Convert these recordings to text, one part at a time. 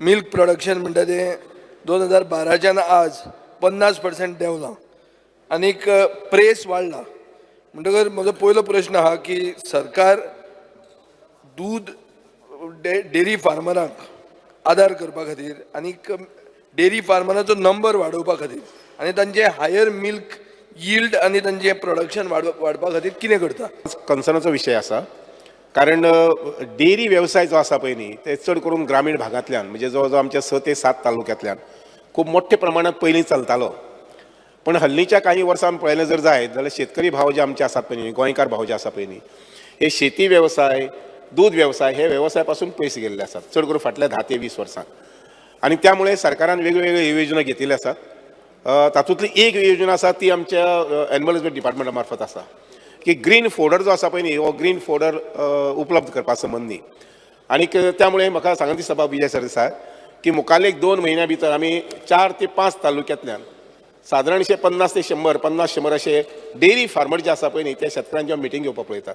Milk production म्हणटा तें 2012च्यान आज 50% देंवलां आनीक प्रेस वाडला. म्हणटकर म्हजो पयलो प्रश्न आहा की सरकार दूद डेरी फार्मरांक आदार करपा खातीर आनीक डेरी फार्मरांचो नंबर वाडोवपा खातीर आनी तांचे हायर मिल्क यील्ड आनी तांचे प्रोडक्शन वाडपा खातीर कितें करता? कन्सर्नाचो विशय आसा. कारण डेरी व्यवसाय जो आसा पळय न्ही ते चड करून ग्रामीण भागांतल्यान म्हणजे जवळ जवळ आमच्या 6 ते 7 तालुक्यांतल्यान खूब मोठ्या प्रमाणात पयलीं चलतालो. पण हल्लीच्या काही वर्सां पळयलें जर जायत जाल्यार शेतकरी भाव जे आमचे आसात पळय न्ही, गोंयकार भाव जे आसा पळय न्ही, हे शेती वेवसाय, दूध वेवसाय हे वेवसाया पासून पयस गेल्ले आसात चड करून फाटल्या 10 ते 20 वर्सां. आणि त्यामुळे सरकारान वेगवेगळे योजना घेतिल्ले आसात. तातूंतली एक योजना आसा ती आमच्या एनिमल हजबंड्री डिपार्टमेंटा मार्फत आसा की ग्रीन फोडर जो आसा पळय न्ही हो ग्रीन फोडर उपलब्ध करपा संबंधी. आणि त्यामुळे म्हाका सांगन दिसता बाबा विजय सर आसा की मुखाल्ले 2 म्हयन्या भितर आमी 4 ते 5 तालुक्यांतल्यान सादारणशे 50 ते 100 असे डेरी फार्मर जे आसा पळय न्ही त्या शेतकारांची मिटींग घेवपाक पळयतात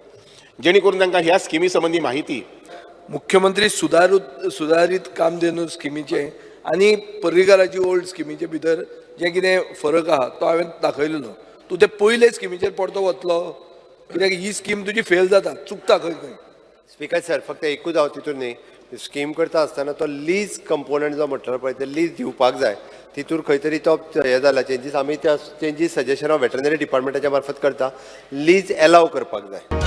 जेणे करून तांकां ह्या स्किमी संबंधी माहिती मुख्यमंत्री सुधारीत कामधेनू स्किमीचे आनी पर्रीकाराची ओल्ड स्किमीचे भितर जे कितें फरक आहा तो हांवें दाखयलेलो. तूं ते पयले स्किमीचेर परतो वतलो कित्याक ही स्कीम तुजी फेल जाता, चुकता खंय खंय. स्पीकर सर, फक्त एकूच हांव तितून न्ही स्कीम करता आसतना तो लीज कंपोनंट जो म्हटलो पळय ते लीज दिवपाक जाय. तितूर खंय तरी तो हे जाला चेंजीस. आमी त्या चेंजीस सजेशन हांव वेटरनरी डिपार्टमेंटाच्या मार्फत करता. लीज एलाव करपाक जाय.